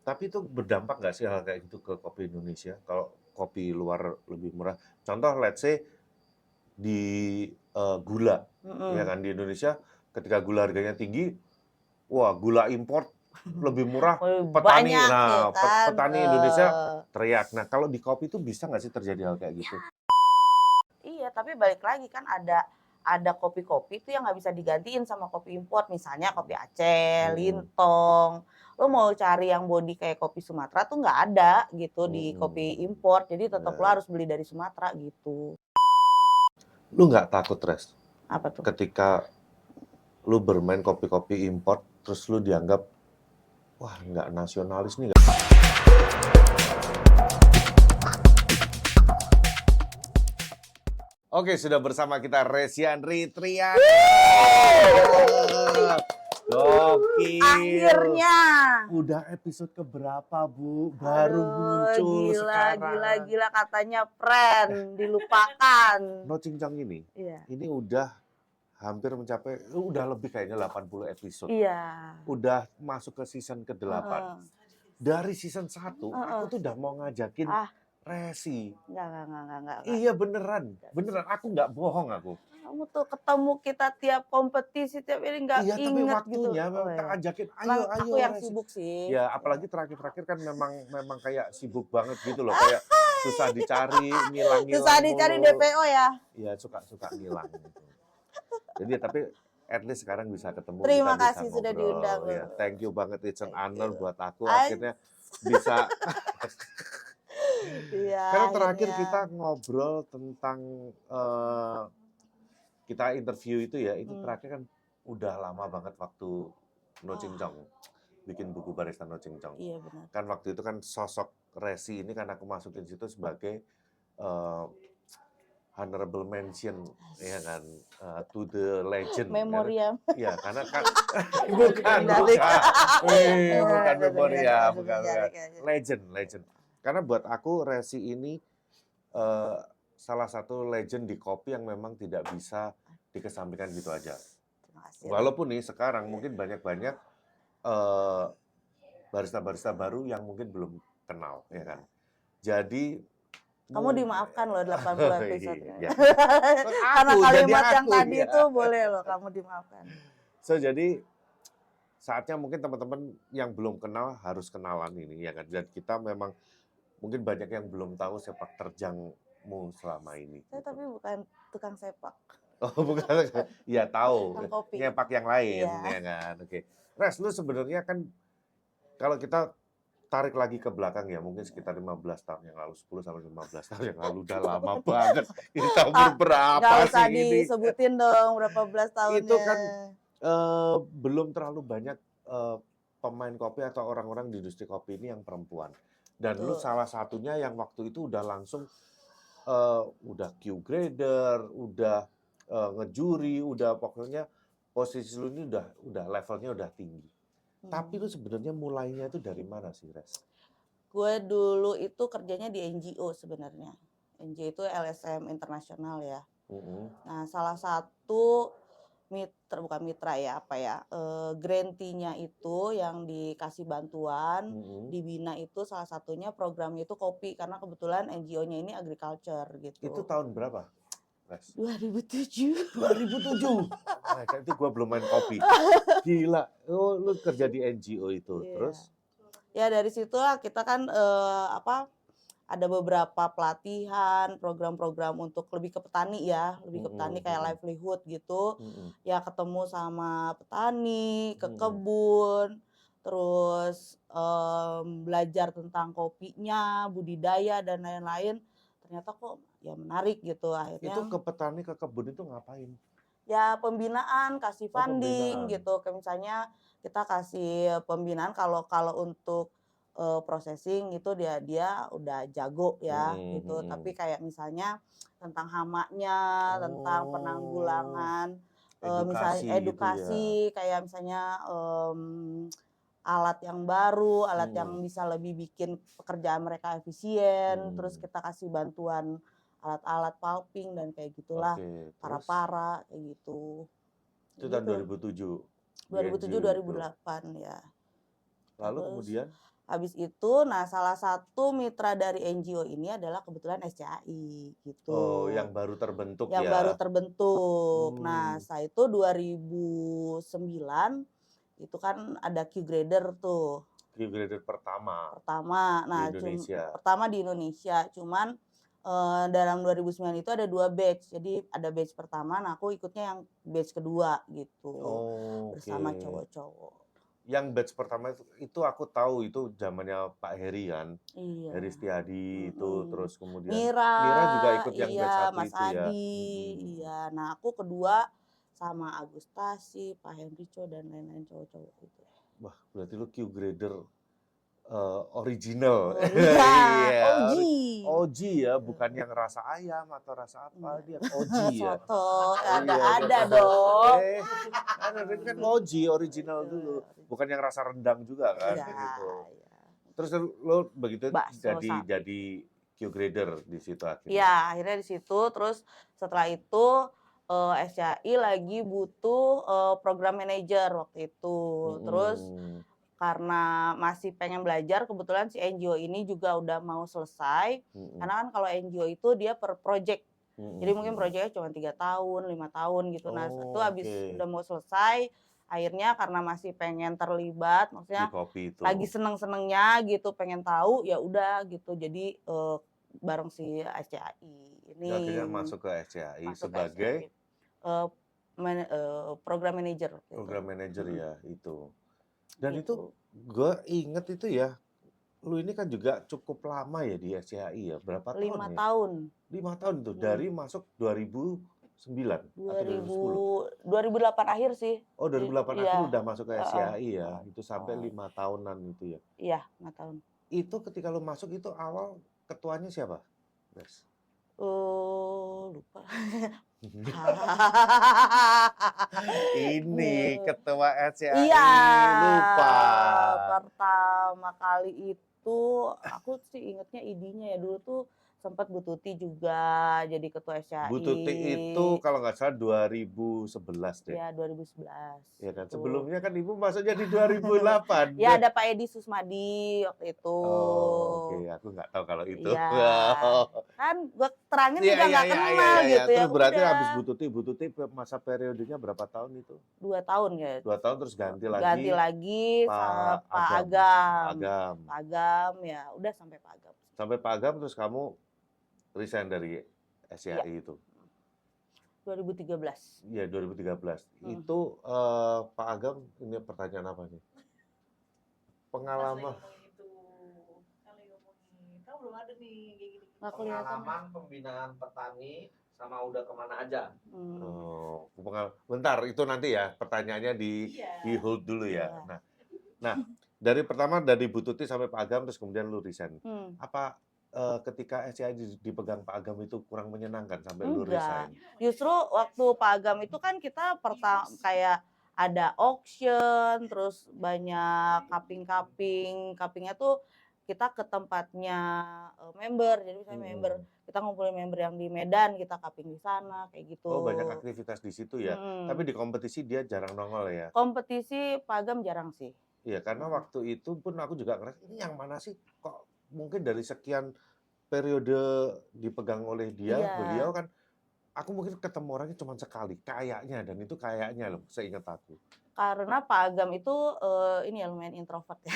Tapi itu berdampak nggak sih hal kayak gitu ke kopi Indonesia? Kalau kopi luar lebih murah. Contoh, let's say di gula, ya Mhm. kan di Indonesia ketika gula harganya tinggi, wah gula import lebih murah, Wih, petani, banyak ya nah kan, petani Indonesia teriak. Nah kalau di kopi itu bisa nggak sih terjadi hal kayak gitu? iya, tapi balik lagi kan ada kopi-kopi itu yang nggak bisa digantiin sama kopi import. Misalnya kopi Aceh, Mm-mm. Lintong. Lo mau cari yang body kayak kopi Sumatera tuh nggak ada gitu di kopi Mm-mm. import. Jadi tetap lo Nah, harus beli dari Sumatera gitu. lu nggak takut, Res, Apa tuh? ketika lu bermain kopi-kopi import, terus lu dianggap, wah nggak nasionalis nih. Oke, sudah bersama kita Resianri Triana. Gokil. Akhirnya. Udah episode keberapa, Bu? Baru Aduh, muncul gila, sekarang. gila katanya friend, dilupakan. No Cincang ini Iya. udah hampir mencapai, udah lebih kayaknya 80 episode. Iya. Udah masuk ke season ke-8. Heeh. Dari season 1, aku Heeh. tuh udah mau ngajakin Ah, Resi. enggak. Iya beneran, aku nggak bohong aku. Kamu tuh ketemu kita tiap kompetisi, tiap ini nggak Iya, tapi inget gitu. waktunya Oh memang tak ya. ajakin, Emang ayo aku yang Resi. sibuk sih. Ya, Ya. apalagi terakhir-terakhir kan memang kayak sibuk banget gitu loh, kayak susah dicari, Susah ngilang-ngilang dicari mulu. DPO ya. Iya, suka ngilang gitu. Jadi tapi at least sekarang bisa ketemu, kita Terima bisa kasih sudah diundang ngobrol. Ya, loh. thank you banget, it's an Thank honor you. buat aku akhirnya bisa. Iya, Karena terakhir akhirnya. kita ngobrol tentang kita interview itu ya, itu terakhir kan udah lama banget waktu No Cincong bikin buku Barista No Cincong. Iya benar. Kan waktu itu kan sosok Resi ini kan aku masukin situ sebagai honorable mention, ya kan, to the legend. Memoriam. Iya, karena kan Bukan memoriam, bukan menjadi. legend. Karena buat aku Resi ini eh, salah satu legend di kopi yang memang tidak bisa dikesampingkan gitu aja. Terima kasih. Walaupun nih sekarang mungkin banyak eh, barista-barista baru yang mungkin belum kenal, ya kan. Jadi Kamu dimaafkan loh 80 episode. Iya. Karena kalimat yang Aku, tadi ya. itu boleh loh kamu dimaafkan. So jadi saatnya mungkin teman-teman yang belum kenal harus kenalan ini ya kan. Dan kita memang mungkin banyak yang belum tahu sepak terjangmu selama ini. Saya Gitu. tapi bukan tukang sepak. Oh bukan, ya tahu. Tukang kopi. Nyepak yang lain, Iya. ya kan. Oke. Res, lu sebenarnya kan kalau kita tarik lagi ke belakang ya, mungkin sekitar 15 tahun yang lalu, 10 sampai 15 tahun yang lalu, udah lama banget. Kita umur berapa Nggak usah sih ini? disebutin dong berapa belas tahunnya. Itu kan belum terlalu banyak pemain kopi atau orang-orang di industri kopi ini yang perempuan. Dan lu salah satunya yang waktu itu udah langsung udah Q grader, udah ngejuri, udah pokoknya posisi lu ini udah levelnya udah tinggi. Tapi lu sebenarnya mulainya itu dari mana sih, Res? Gue dulu itu kerjanya di NGO sebenarnya. NGO itu LSM internasional ya. Nah, salah satu bukan mitra ya, grantee-nya itu yang dikasih bantuan, dibina itu salah satunya programnya itu kopi karena kebetulan NGO-nya ini agriculture gitu. Itu tahun berapa? 2007. 2007. Nah, itu gua belum main kopi. Gila. Oh, lu kerja di NGO itu. Terus? Ya dari situ kita kan ada beberapa pelatihan, program-program untuk lebih ke petani ya, lebih ke petani kayak livelihood gitu. Ya ketemu sama petani, ke kebun, terus belajar tentang kopinya, budidaya dan lain-lain. Ternyata kok ya menarik gitu akhirnya. Itu ke petani, ke kebun itu ngapain? Ya pembinaan, kasih funding pembinaan. gitu. Kayak misalnya kita kasih pembinaan kalau untuk processing itu dia udah jago ya gitu. Tapi kayak misalnya tentang hamanya, tentang penanggulangan, misalnya edukasi, kayak misalnya alat yang baru, alat yang bisa lebih bikin pekerjaan mereka efisien, terus kita kasih bantuan alat-alat pulping dan kayak gitulah, para kayak gitu. Itu tahun 2007. 2007 2008 ya. Lalu kemudian? Habis itu, nah salah satu mitra dari NGO ini adalah kebetulan SCAI gitu. Oh, yang baru terbentuk Yang baru ya? terbentuk. Nah, Hmm, setelah itu 2009 itu kan ada Q-grader tuh Q grader pertama pertama. di Nah, Indonesia. pertama di Indonesia. Cuman dalam 2009 itu ada 2 batch. Jadi ada batch pertama, nah aku ikutnya yang batch kedua gitu. Oh, oke. Bersama cowok-cowok. Yang batch pertama itu aku tahu itu zamannya Pak Heri kan. Iya. Heri Setiadi itu, Mhm. terus kemudian Mira, Mira juga ikut yang batch iya, satu Mas itu ya. Adi, iya. Nah, aku kedua sama Agustasi, Pak Henrico dan lain-lain cowok-cowok itu. Wah, berarti lu Q grader original. Oh iya, Iya, OG. OG ya, bukan yang rasa ayam atau rasa apa, Enggak. dia OG ya. Soto, Iya, ada dong. ini kan OG original dulu, bukan yang rasa rendang juga kan Iya, gitu. iya. Terus lo begitu Bakso sapi. jadi Q grader di situ akhirnya. Iya, akhirnya di situ. Terus setelah itu SCAI lagi butuh program manager waktu itu. Terus Mm-mm. karena masih pengen belajar, kebetulan si NGO ini juga udah mau selesai. Mm-mm. Karena kan kalau NGO itu dia per project. Jadi mungkin Mm-mm. proyeknya cuma 3 tahun, 5 tahun gitu. Nah, itu Oh, habis oke. udah mau selesai, akhirnya karena masih pengen terlibat, Di maksudnya kopi itu. lagi seneng-senengnya gitu, pengen tahu, ya udah gitu. Jadi bareng si SCAI ini Akhirnya masuk ke SCAI masuk ke sebagai SCAI. Eh, program manager gitu. program manager ya itu. Dan itu Gitu. gue inget itu ya, lu ini kan juga cukup lama ya di SCAI ya. Berapa 5 tahun ya? tahun. 5 tahun tuh, dari masuk 2009 atau 2010. 2008 akhir sih. Oh, 2008 akhir Iya. udah masuk ke Heeh, SCAI ya. heeh, Itu sampai 5 tahunan itu ya. iya, 5 tahun. Itu ketika lu masuk itu awal ketuanya siapa? Guys. Lupa. Ini ketua SCAI, Iya, lupa. pertama kali itu aku sih ingetnya ID-nya ya, dulu tuh sempat Bu Tuti juga jadi ketua Bu Tuti itu SCAI. kalau nggak salah 2011 deh. Ya, 2011 Ya kan, gitu. sebelumnya kan Ibu masuknya di 2008. Ya ada Pak Edi Susmadi waktu itu. Oh, oke, aku nggak tahu kalau itu. Iya, kan gua terangin Iya, juga iya, nggak iya, iya, kenal iya, iya. gitu ya, Terus berarti habis udah. Bu Tuti masa periodenya berapa tahun itu? 2 tahun ya. 2 tahun terus ganti Ganti lagi lagi sama Pak Pak Agam. Agam. Agam. Pak Agam, ya udah sampai Pak Agam. Sampai Pak Agam terus kamu resign dari Iya, SCAI itu. 2013. Iya, 2013. Mhm. Itu Pak Agam, ini pertanyaan apa nih? Pengalaman. Kan belum ada nih kayak gini. Nggak kelihatan. Pengalaman pembinaan petani sama udah kemana aja. Oh, bentar, itu nanti ya pertanyaannya di hold dulu ya. Iya. Nah, dari pertama dari Bu Tuti sampai Pak Agam terus kemudian lu resign. Apa ketika SCI dipegang Pak Agam itu kurang menyenangkan sampai lu Enggak. resign? Justru waktu Pak Agam itu kan kita kayak ada auction, terus banyak kaping-kaping. Kapingnya tuh kita ke tempatnya member. Jadi misalnya member, kita ngumpulin member yang di Medan, kita kaping di sana, kayak gitu. Oh, banyak aktivitas di situ ya. Tapi di kompetisi dia jarang nongol ya. Kompetisi Pak Agam jarang sih. Iya, karena waktu itu pun aku juga ngerasa ini yang mana sih kok mungkin dari sekian periode dipegang oleh dia, Iya. beliau kan aku mungkin ketemu orangnya cuma sekali, kayaknya, dan itu kayaknya loh, seingat aku. Karena Pak Agam itu ini ya lumayan introvert ya.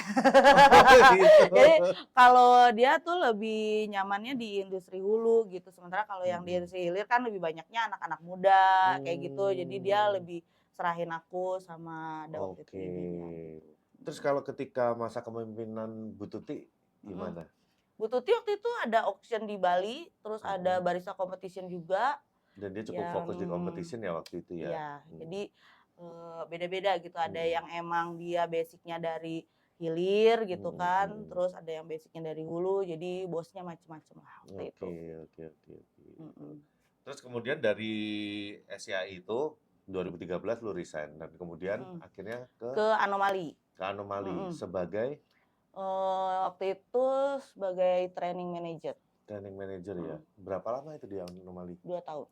Gitu. Jadi kalau dia tuh lebih nyamannya di industri hulu gitu. Sementara kalau yang di industri hilir kan lebih banyaknya anak-anak muda kayak gitu. Jadi dia lebih serahin aku sama ada waktu itu ibunya gitu. Terus kalau ketika masa kepemimpinan Bu Tuti gimana? Bu Tuti waktu itu ada auction di Bali, terus ada barista competition juga. Dan dia cukup fokus di competition ya waktu itu ya? Iya, jadi beda-beda gitu. Ada yang emang dia basicnya dari hilir gitu kan, terus ada yang basicnya dari hulu, jadi bosnya macem-macem lah waktu itu. Oke. Terus kemudian dari SCI itu 2013 lu resign dan kemudian akhirnya ke Anomali. Ke Anomali sebagai waktu itu sebagai training manager. Training manager ya. Berapa lama itu di Anomali? 2 tahun.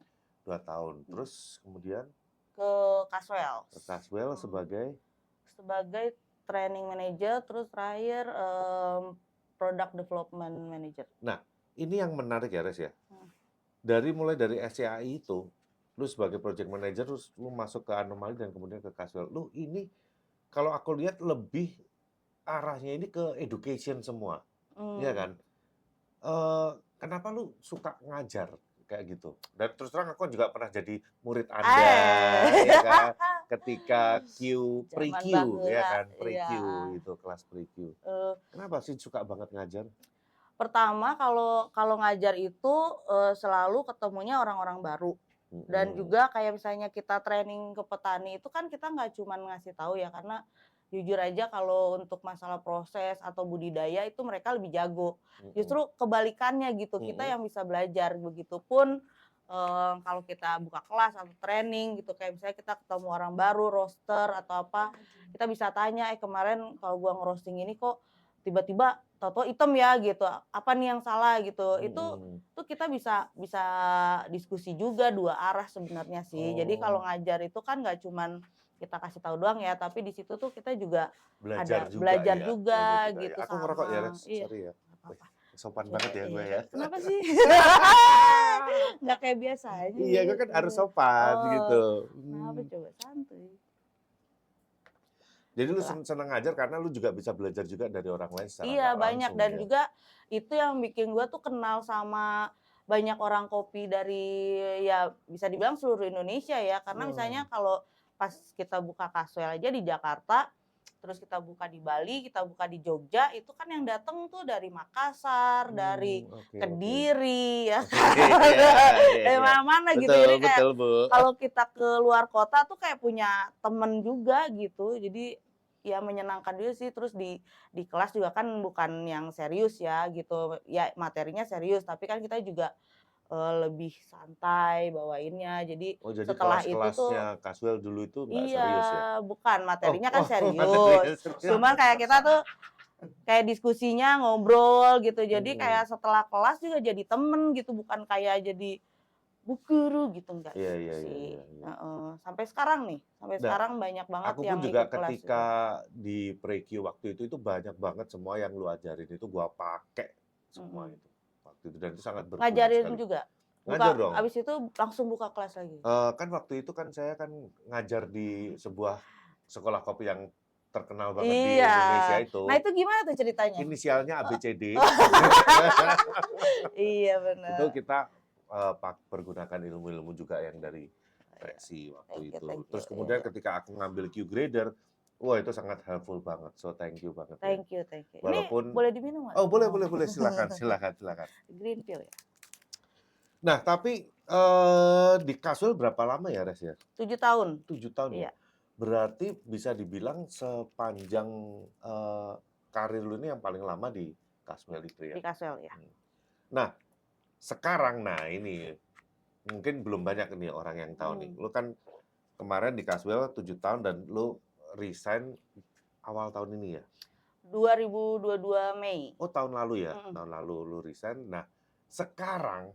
2 tahun. Terus kemudian ke Caswell. Ke Caswell sebagai training manager, terus terakhir product development manager. Nah, ini yang menarik ya, Res ya. Hmm. Mulai dari SCAI itu, lu sebagai project manager, terus lu masuk ke Anomali dan kemudian ke Casual. Lu ini kalau aku lihat lebih arahnya ini ke education semua, ya Hmm. kan? Kenapa lu suka ngajar kayak gitu? Dan terus terang aku juga pernah jadi murid Anda, ya kan? Ketika Zaman pre-Q, ya bahula, kan? iya. Pre-Q itu kelas pre-Q. Eh, Kenapa sih suka banget ngajar? Pertama kalau ngajar itu selalu ketemunya orang-orang baru. Dan Mm-mm. juga kayak misalnya kita training ke petani itu kan kita nggak cuma ngasih tahu ya, karena jujur aja kalau untuk masalah proses atau budidaya itu mereka lebih jago. Mm-mm. Justru kebalikannya gitu, kita Mm-mm. yang bisa belajar. Begitupun kalau kita buka kelas atau training gitu, kayak misalnya kita ketemu orang baru, roaster atau apa, kita bisa tanya, kemarin kalau gua ngerosting ini kok tiba-tiba tahu-tahu hitam ya gitu, apa nih yang salah gitu. Mm-mm. Itu kita bisa diskusi juga dua arah sebenarnya sih. Jadi kalau Oh, ngajar itu kan nggak cuman kita kasih tahu doang ya, tapi di situ tuh kita juga belajar ada juga belajar ya, juga belajar juga ya. gitu Aku ngerokok ya, sama Res. iya, Sorry ya. nggak Wih, apa-apa. sopan Iya, banget ya gue iya. ya. Kenapa sih? Nggak kayak biasanya Iya, gue kan gitu. harus sopan gitu. Oh, kenapa coba santuy. Jadi lu Itulah. seneng ngajar karena lu juga bisa belajar juga dari orang lain secara Iya nggak banyak, langsung dan ya. juga itu yang bikin gue tuh kenal sama banyak orang kopi dari ya bisa dibilang seluruh Indonesia ya, karena misalnya kalau pas kita buka Casual aja di Jakarta, terus kita buka di Bali, kita buka di Jogja, itu kan yang datang tuh dari Makassar, dari Oke, oke. Kediri ya Oke, kan, iya, iya, dari iya. mana-mana gitu. Betul, Jadi kayak betul, Bu. kalau kita ke luar kota tuh kayak punya temen juga gitu. Jadi ya menyenangkan juga sih. Terus di kelas juga kan bukan yang serius ya gitu. Ya materinya serius, tapi kan kita juga lebih santai bawainnya. Jadi Oh, jadi setelah itu tuh kelas-kelasnya Casual dulu itu nggak iya, serius ya? bukan Oh, materinya kan materinya serius. serius. Cuman kayak kita tuh kayak diskusinya ngobrol gitu. Jadi Mm-mm. kayak setelah kelas juga jadi temen gitu, bukan kayak jadi Bu guru gitu, enggak Iya, gitu iya, iya, sih. iya, iya. Heeh. Sampai sekarang nih, sampai Nah, sekarang banyak banget aku pun yang juga ikut kelas ketika itu. di pre-Q waktu itu banyak banget semua yang lu ajarin itu gua pakai semua Mhm. itu waktu itu, dan itu sangat berguna Ngajarin sekali. juga? Ngajar Buka dong. abis itu langsung buka kelas lagi? Kan waktu itu kan saya kan ngajar di sebuah sekolah kopi yang terkenal banget di Iya. Indonesia Nah itu. itu gimana tuh ceritanya? Inisialnya ABCD. Iya Itu benar. kita pergunakan ilmu-ilmu juga yang dari Rexi waktu Thank you, itu. thank you. Terus Iya, kemudian iya. ketika aku ngambil Q grader, wah itu sangat helpful banget. So thank you banget ya. Thank you, thank you. Ini Walaupun boleh diminum nggak? oh boleh silakan. Green pill ya? Nah, tapi di Casual berapa lama ya, Res ya? 7 tahun. 7 tahun ya. Iya. Berarti bisa dibilang sepanjang karir lu ini yang paling lama di Casual itu ya. Di Casual ya. Nah, sekarang ini mungkin belum banyak nih orang yang tahu nih. Lu kan kemarin di Casual 7 tahun dan lu resign awal tahun ini ya? 2022 Mei. Oh, tahun lalu ya? Mm-mm. Tahun lalu lu resign. Nah, sekarang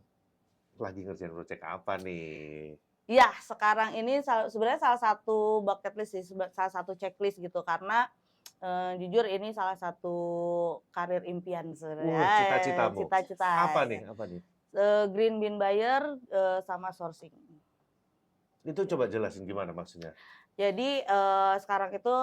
lagi ngerjain project apa nih? Ya, sekarang ini sebenarnya salah satu bucket list sih, salah satu checklist gitu, karena jujur ini salah satu karir impian sebenarnya. Wah, cita-citamu. Cita-cita. Apa nih? Apa nih? Green bean buyer sama sourcing. Itu coba jelasin gimana maksudnya? Jadi sekarang itu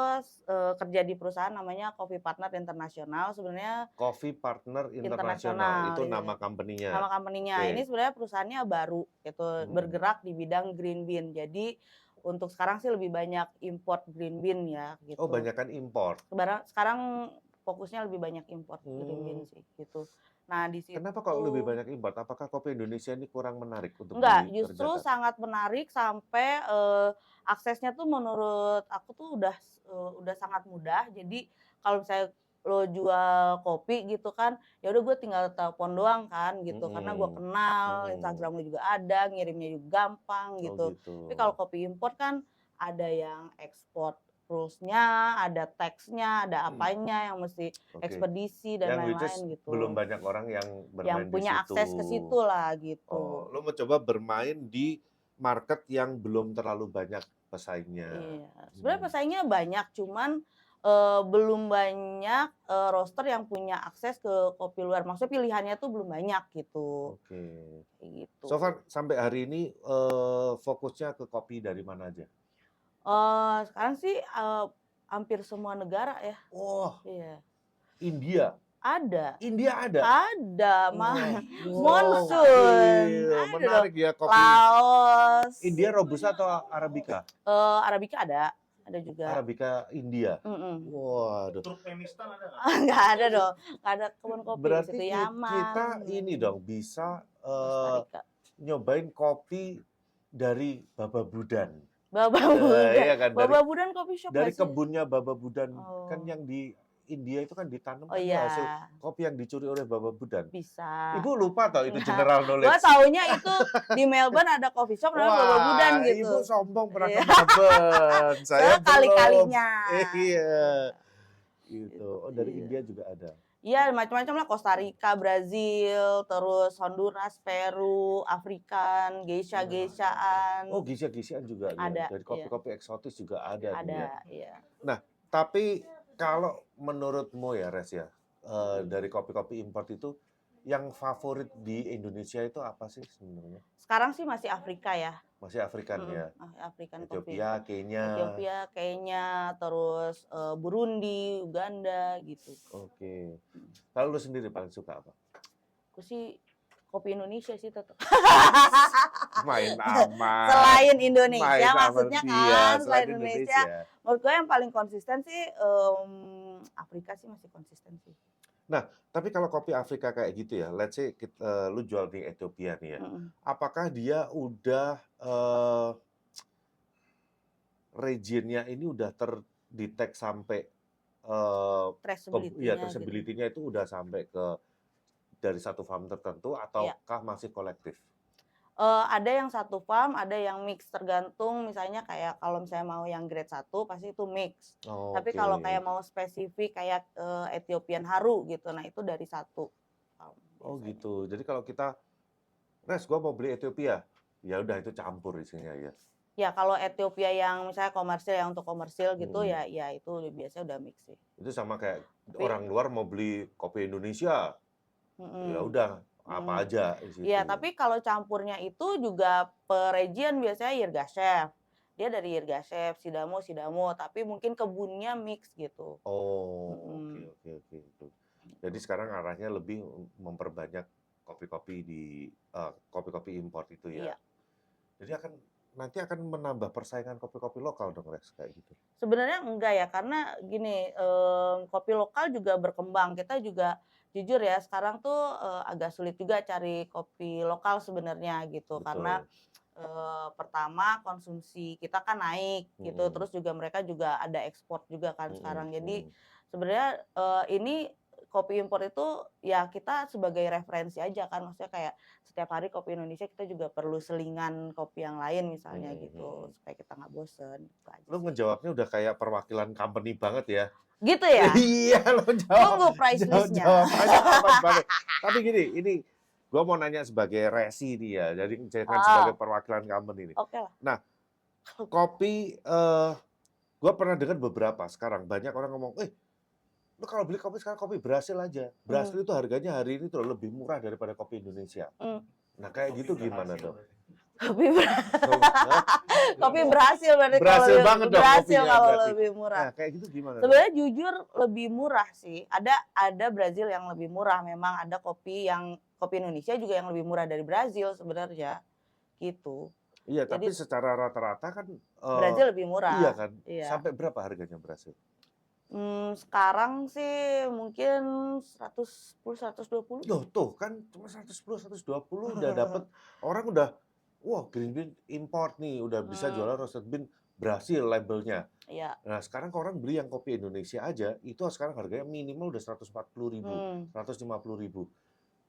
kerja di perusahaan namanya Coffee Partner International. Sebenarnya Coffee Partner International, International itu iya. nama company-nya. Nama company-nya. Oke. Ini sebenarnya perusahaannya baru gitu, bergerak di bidang green bean. Jadi untuk sekarang sih lebih banyak import green bean ya gitu. Oh, banyakan import. Sekarang fokusnya lebih banyak import green bean sih gitu. Nah, di situ Kenapa kok lebih banyak import? Apakah kopi Indonesia ini kurang menarik untuk enggak, justru dikerjakan? sangat menarik sampai aksesnya tuh menurut aku tuh udah sangat mudah. Jadi kalau misalnya lo jual kopi gitu kan, ya udah gue tinggal telepon doang kan gitu, karena gue kenal, Instagram lo juga ada, ngirimnya juga gampang gitu. Oh gitu. Tapi kalau kopi import kan ada yang ekspor rules-nya, ada tax-nya, ada apanya yang mesti ekspedisi dan lain-lain gitu. Belum banyak orang yang bermain punya di situ. akses ke situ lah gitu. Oh, lo mau coba bermain di market yang belum terlalu banyak pesaingnya. Iya, sebenarnya pesaingnya banyak, cuman belum banyak roaster yang punya akses ke kopi luar. Maksudnya pilihannya tuh belum banyak gitu. Oke. Kayak gitu. So far sampai hari ini fokusnya ke kopi dari mana aja? Sekarang sih hampir semua negara ya. Oh, Iya. India. Ada. India ada. Ada, Wah, Monsoon. gokil. Ada dong. Menarik ya kopi. Laos. India Robusta atau Arabica? Arabica ada juga. Arabica India. Waduh. Turkmenistan ada nggak? Nggak ada dong, nggak ada kebun kopi di Berarti situ. Yaman. kita ini dong bisa Costa Rica. nyobain kopi dari Baba Budan. Baba Iya Budan. kan, Baba Budan kopi shop dari nggak sih? kebunnya Baba Budan. Kan Oh. yang di India itu kan ditanam Oh kan itu hasil iya, kopi yang dicuri oleh Baba Budan. bisa. Ibu lupa tau itu Nah, general Gua knowledge. taunya itu di Melbourne ada coffee shop namanya Baba Budan Wah, gitu. Ibu sombong pernah ke Iya. Melbourne. Saya Soalnya belum. kali-kalinya. Iya, Gitu. gitu. Oh, dari Iya. India juga ada. Iya, macam-macam lah. Costa Rica, Brazil, terus Honduras, Peru, Afrikan, geisha-geishaan. Oh, geisha-geishaan juga ya. Ada, Dari iya. kopi-kopi eksotis juga ada nih ya. Ada, iya. Nah, tapi kalau menurutmu ya, Res ya, dari kopi-kopi import itu yang favorit di Indonesia itu apa sih sebenarnya? Sekarang sih masih Afrika ya. Masih Afrikan ya. Afrikan coffee. Ethiopia, Kenya. Ethiopia, Kenya, terus Burundi, Uganda gitu. Oke. Kalau lu sendiri paling suka apa? Aku sih kopi Indonesia sih tetap. Main aman. Selain Indonesia Main aman. maksudnya Iya, kan, selain selain Indonesia. Menurut gue yang paling konsisten sih Afrika sih masih konsisten sih. Nah, tapi kalau kopi Afrika kayak gitu ya, let's say lu jual di Ethiopia nih ya, apakah dia udah regionnya ini udah terdetek sampai Traceability-nya gitu. traceability-nya itu udah sampai ke dari satu farm tertentu ataukah masih kolektif? Ada yang satu farm, ada yang mix, tergantung misalnya kayak kalau misalnya mau yang grade 1 pasti itu mix. Tapi kalau kayak mau spesifik kayak Ethiopian Haru gitu, nah itu dari satu farm. Oh gitu. Jadi kalau kita, Res, gua mau beli Ethiopia, ya udah itu campur isinya ya. Ya kalau Ethiopia yang misalnya komersil, yang untuk komersil gitu ya itu biasanya udah mix sih. Itu sama kayak orang luar mau beli kopi Indonesia, ya udah apa aja di situ. Iya, tapi kalau campurnya itu juga per region biasanya Yirgacheffe. Dia dari Yirgacheffe, Sidamo, tapi mungkin kebunnya mix gitu. Oh, oke. Jadi sekarang arahnya lebih memperbanyak kopi-kopi di kopi-kopi import itu ya. Iya. Jadi nanti akan menambah persaingan kopi-kopi lokal dong, Rex, kayak gitu. Sebenarnya enggak ya, karena gini, kopi lokal juga berkembang. Kita juga jujur ya, sekarang tuh agak sulit juga cari kopi lokal sebenarnya gitu. Betul. Karena pertama konsumsi kita kan naik gitu, terus juga mereka juga ada ekspor juga kan sekarang. Jadi sebenarnya ini kopi impor itu ya kita sebagai referensi aja kan, maksudnya kayak setiap hari kopi Indonesia kita juga perlu selingan kopi yang lain misalnya gitu, supaya kita nggak bosen. Gitu aja Lu sih. ngejawabnya udah kayak perwakilan company banget ya. Gitu ya? Iya, lo jawab. Tunggu price list-nya. Jawabannya aman banget. Tapi gini, ini gue mau nanya sebagai resi nih ya, jadi jangan sebagai perwakilan company nih. Oke lah. Nah, kopi, gue pernah dengar beberapa sekarang banyak orang ngomong, lu kalau beli kopi sekarang kopi Brasil aja. Brasil itu harganya hari ini tuh lebih murah daripada kopi Indonesia. Nah kayak gitu gimana dong? Kopi berhasil berarti Berhasil kalau banget dong berhasil kopinya kalau berarti. lebih murah. Nah kayak gitu gimana? Sebenarnya jujur lebih murah sih. Ada Brazil yang lebih murah. Memang ada kopi Indonesia juga yang lebih murah dari Brazil sebenarnya. Gitu. Iya, tapi secara rata-rata kan Brazil lebih murah. Iya kan? Iya. Sampai berapa harganya Brazil? Sekarang sih mungkin 110 120. Loh, tuh kan cuma 110 120 udah dapet orang udah wah green bean import nih, udah bisa jualan roasted bean Brasil labelnya. Iya. Nah, sekarang orang beli yang kopi Indonesia aja itu sekarang harganya minimal udah 140.000, 150.000.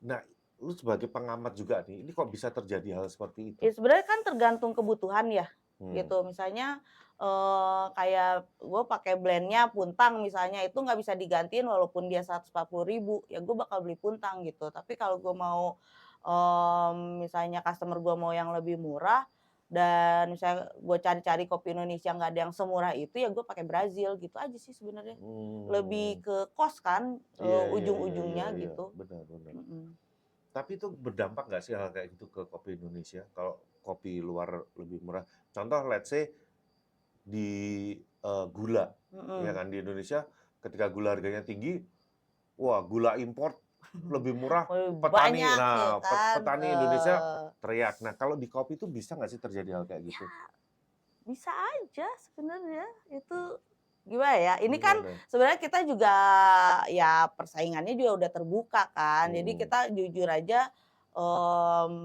Nah, lu sebagai pengamat juga nih, ini kok bisa terjadi hal seperti itu? Ya sebenarnya kan tergantung kebutuhan ya. Gitu. Misalnya kayak gue pakai blendnya puntang misalnya, itu nggak bisa digantiin walaupun dia 140.000, ya gue bakal beli puntang gitu. Tapi kalau gue mau misalnya customer gue mau yang lebih murah, Dan misalnya gue cari-cari kopi Indonesia nggak ada yang semurah itu, ya gue pakai Brazil gitu aja sih sebenarnya. Lebih ke kos kan Iya, iya, iya, ujung-ujungnya iya, iya. gitu. Benar, benar. Mm-mm. Tapi itu berdampak nggak sih hal kayak gitu ke kopi Indonesia? Kalau kopi luar lebih murah. Contoh, let's say di gula, ya Mm-mm. kan di Indonesia ketika gula harganya tinggi, wah gula import lebih murah, petani, Banyak ya nah kan. petani Indonesia teriak. Nah kalau di kopi itu bisa nggak sih terjadi hal kayak gitu? Bisa aja sebenarnya itu gimana ya? Ini kan Gimana? sebenarnya kita juga ya persaingannya juga udah terbuka kan. Jadi Hmm, kita jujur aja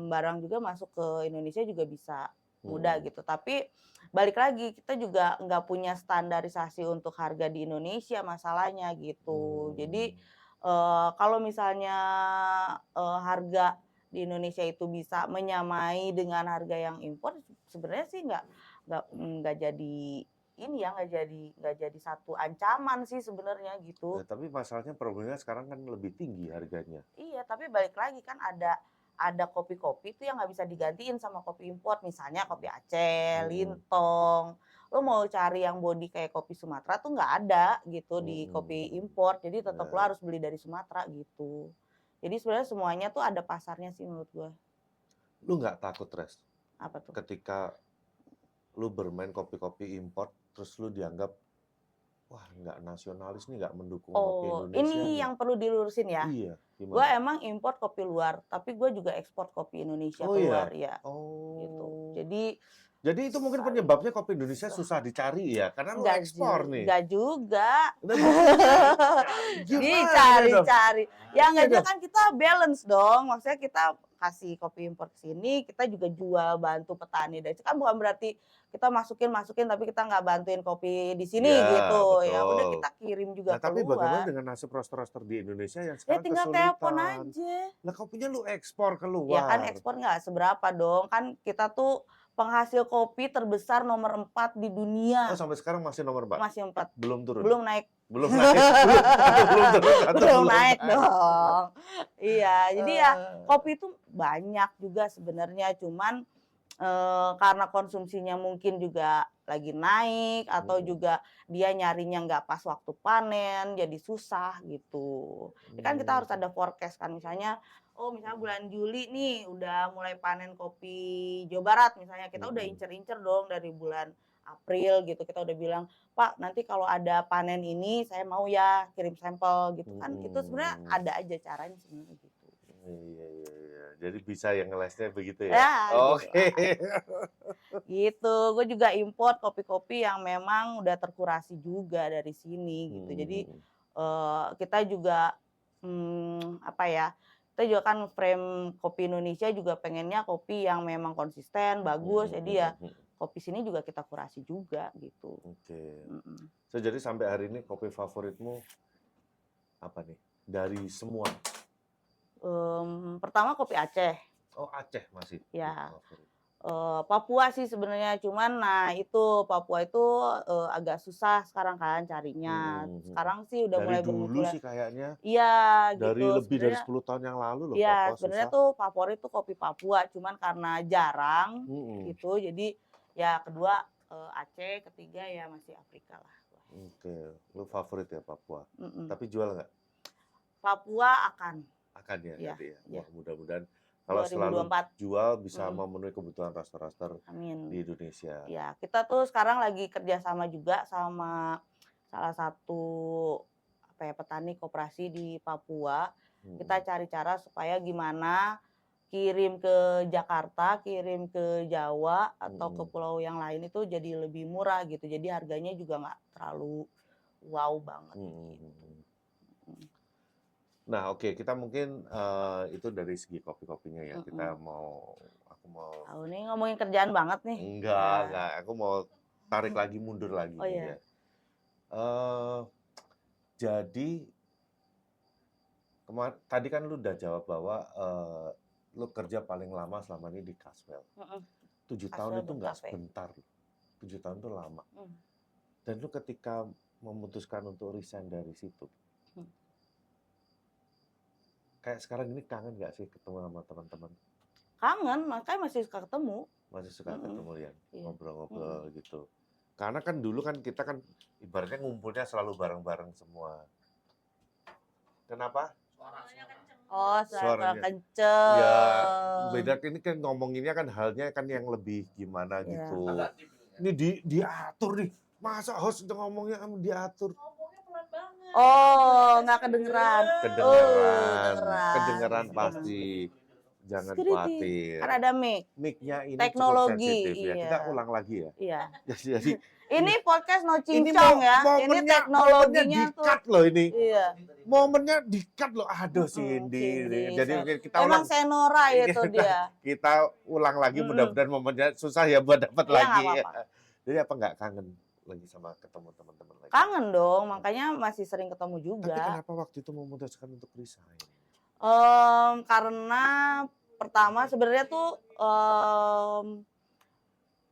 barang juga masuk ke Indonesia juga bisa mudah hmm, gitu. Tapi balik lagi kita juga nggak punya standarisasi untuk harga di Indonesia masalahnya gitu. Jadi hmm. kalau misalnya harga di Indonesia itu bisa menyamai dengan harga yang impor, sebenarnya sih nggak jadi ini ya, nggak jadi satu ancaman sih sebenarnya gitu. Nah, tapi masalahnya problemnya sekarang kan lebih tinggi harganya. Iya, tapi balik lagi kan ada kopi-kopi itu yang nggak bisa digantiin sama kopi impor. Misalnya kopi Aceh, Hmm, Lintong. Lo mau cari yang body kayak kopi Sumatera tuh nggak ada gitu di kopi hmm. impor. Jadi tetap lo Nah, harus beli dari Sumatera gitu. Jadi sebenarnya semuanya tuh ada pasarnya sih menurut gue. lu nggak takut, Res, Apa tuh? ketika lu bermain kopi-kopi import, terus lu dianggap, wah nggak nasionalis nih, nggak mendukung kopi Oh, Indonesia ini nih. yang perlu dilurusin ya. Iya, Gue gimana? emang import kopi luar, tapi gue juga ekspor kopi Indonesia Oh keluar iya? ya, gitu. Oh. Jadi Jadi itu mungkin penyebabnya kopi Indonesia susah dicari ya, karena lu ekspor nih. nggak juga. Nah buktinya gimana dong? Dicari-cari. Ya Iya nggak juga dong. kan kita balance dong. Maksudnya kita kasih kopi impor ke sini, kita juga jual bantu petani. Dan itu kan bukan berarti kita masukin tapi kita nggak bantuin kopi di sini Ya, gitu. Ya udah betul. kita kirim Nah, juga tapi bagaimana keluar. dengan nasib roster-roster di Indonesia yang Ya sekarang tinggal telepon kesulitan? aja. Lah kopinya lu ekspor Ya kan keluar. ekspor nggak seberapa dong. Kan kita tuh penghasil kopi terbesar nomor 4 di Oh, dunia. sampai sekarang masih nomor 4? Masih 4. Belum turun? Belum naik. Belum naik? Belum, atau belum turun atau Belum belum naik naik? dong. Iya, jadi ya Eh, kopi itu banyak juga sebenarnya. Cuman karena konsumsinya mungkin juga lagi naik atau mm, juga dia nyarinya nggak pas waktu panen, jadi susah gitu. Ini kan kita harus ada forecast kan, misalnya, oh misalnya bulan Juli nih udah mulai panen kopi Jawa Barat misalnya, kita udah mm, incer-incer dong dari bulan April gitu, kita udah bilang, "Pak, nanti kalau ada panen ini saya mau ya kirim sampel," gitu kan. Itu sebenarnya mm. ada aja caranya sebenarnya gitu. Iya, iya, iya. Jadi bisa yang ngelesnya begitu ya? Ya gitu. Oke. Gitu, gue juga import kopi-kopi yang memang udah terkurasi juga dari sini gitu. Jadi Hmm, kita juga apa ya? Kita juga kan frame kopi Indonesia juga pengennya kopi yang memang konsisten, bagus. Jadi ya hmm. kopi sini juga kita kurasi juga gitu. Oke. Mm-mm. So, jadi sampai hari ini kopi favoritmu apa nih? Dari semua. Pertama kopi Aceh, Oh, Aceh masih ya. favorit. Papua sih sebenarnya, cuman nah itu Papua itu agak susah sekarang kan carinya. Hmm. Sekarang sih udah Dari mulai dulu bermunculan. sih kayaknya, Iya dari gitu lebih dari sebenarnya. 10 tahun yang lalu loh Iya Papua sebenarnya susah. tuh favorit tuh kopi Papua, cuman karena jarang Hmm. gitu. Jadi ya kedua Aceh, ketiga ya masih Afrika lah. Oke, lu favorit ya Papua. Mm-mm. Tapi jual nggak? Papua akan Akan ya ya nanti ya. ya Wah, mudah-mudahan kalau selalu 2024. jual bisa Mm, memenuhi kebutuhan roster-roster di amin. Indonesia. Ya, kita tuh sekarang lagi kerjasama juga sama salah satu apa ya petani koperasi di Papua. Kita Hmm. cari cara supaya gimana kirim ke Jakarta, kirim ke Jawa atau ke Hmm. pulau yang lain itu jadi lebih murah gitu. Jadi harganya juga nggak terlalu wow banget gitu. Hmm. Nah, oke, kita mungkin itu dari segi kopi-kopinya ya. Kita Mm-mm. aku mau Oh, ini ngomongin kerjaan banget nih. Nah, enggak, aku mau tarik lagi mundur lagi oh nih ya, ya. Eh, jadi tadi kan lu udah jawab bahwa lu kerja paling lama selama ini di Caswell. 7 tahun Caswell itu nggak Bercafe. sebentar loh. 7 tahun itu lama. Mm. Dan lu ketika memutuskan untuk resign dari situ, Mm. kayak sekarang ini kangen nggak sih ketemu sama teman-teman? Kangen, makanya masih suka ketemu. Masih suka Mm-mm. ketemu ya, Iya. ngobrol-ngobrol gitu. Karena kan dulu kan kita kan ibaratnya ngumpulnya selalu bareng-bareng semua. Kenapa? Oh, suara Suaranya. kenceng. Ya beda, ini kan ngomonginnya kan halnya kan yang lebih gimana Iya. gitu. Agak deep ini ya. Ini diatur nih. Masa host itu ngomongnya diatur? Ngomongnya pelan banget. Oh, nggak kedengeran. Kedengeran Heeh. pasti. Jangan Security. khawatir. Kan ada mic. Mic-nya ini Teknologi, cukup sensitif ya. Kita iya. ulang lagi ya. Iya. Jadi Ini podcast no ini cincong ya. Ini momennya teknologinya tuh. di-cut loh ini. Iya. Momennya di-cut loh. Aduh Cindy. Cindy. Jadi kita Emang ulang. Senora itu dia. Kita ulang lagi, Mm-mm. mudah-mudahan momennya susah ya buat dapat Iya, lagi. nggak apa-apa. Jadi apa nggak kangen lagi sama ketemu teman-teman lagi? Kangen dong, makanya masih sering ketemu Tapi juga. kenapa waktu itu memutuskan untuk resign? Karena pertama sebenarnya tuh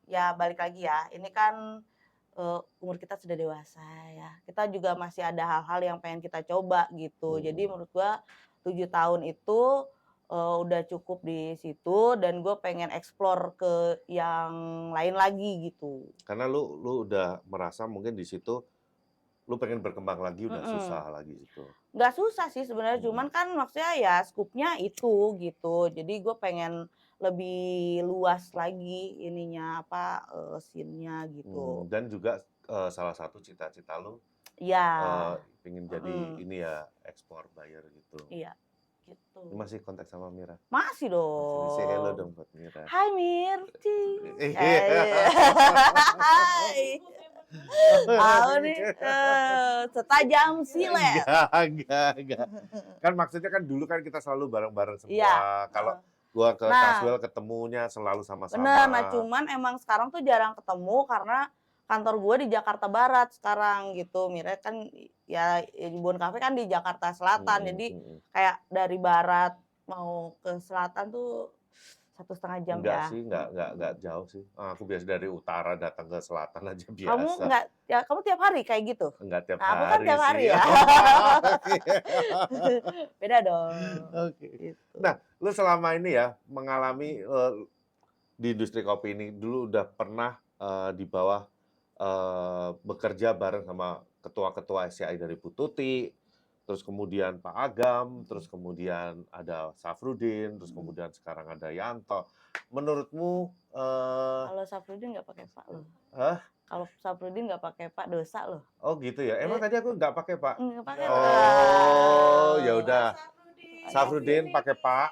ya balik lagi ya. Ini kan umur kita sudah dewasa ya. Kita juga masih ada hal-hal yang pengen kita coba gitu. Jadi menurut gua 7 tahun itu udah cukup di situ dan gue pengen explore ke yang lain lagi gitu. Karena lu udah merasa mungkin di situ lu pengen berkembang lagi, udah Mm-mm. susah lagi gitu. Nggak susah sih sebenarnya, cuman kan maksudnya ya skupnya itu gitu. Jadi gue pengen lebih luas lagi ininya apa scene-nya gitu. Dan juga salah satu cita-cita lu Ya, pengen jadi ini ya, ekspor buyer gitu. iya gitu. Ini masih kontak sama Mira? Masih dong. Say hello dong buat Mira. Hai Mirti. Iya. Hai. Tahu nih setajam silet. Enggak. Kan maksudnya kan dulu kan kita selalu bareng-bareng semua. Iya. Kalau gua ke Nah. Caswell ketemunya selalu sama-sama. Bener, nah cuman emang sekarang tuh jarang ketemu karena kantor gue di Jakarta Barat sekarang gitu. Mira kan ya Bon Cafe kan di Jakarta Selatan, jadi kayak dari barat mau ke selatan tuh 1,5 jam Enggak ya. sih, enggak jauh sih. Aku biasa dari utara datang ke selatan aja biasa. Kamu enggak, ya kamu tiap hari kayak gitu? Enggak tiap Nah, hari. aku kan tiap hari sih. ya. Beda dong. Oke. Gitu. Nah, lu selama ini ya mengalami di industri kopi ini dulu udah pernah di bawah bekerja bareng sama ketua-ketua SCI dari Bu Tuti, terus kemudian Pak Agam, terus kemudian ada Safrudin, terus kemudian sekarang ada Yanto. Menurutmu Kalau Safrudin nggak pakai Pak loh. Hah? Kalau Safrudin nggak pakai Pak dosa loh. Oh gitu ya. Emang tadi aku nggak pakai Pak? Nggak pakai. Oh, ya udah. Safrudin pakai Pak.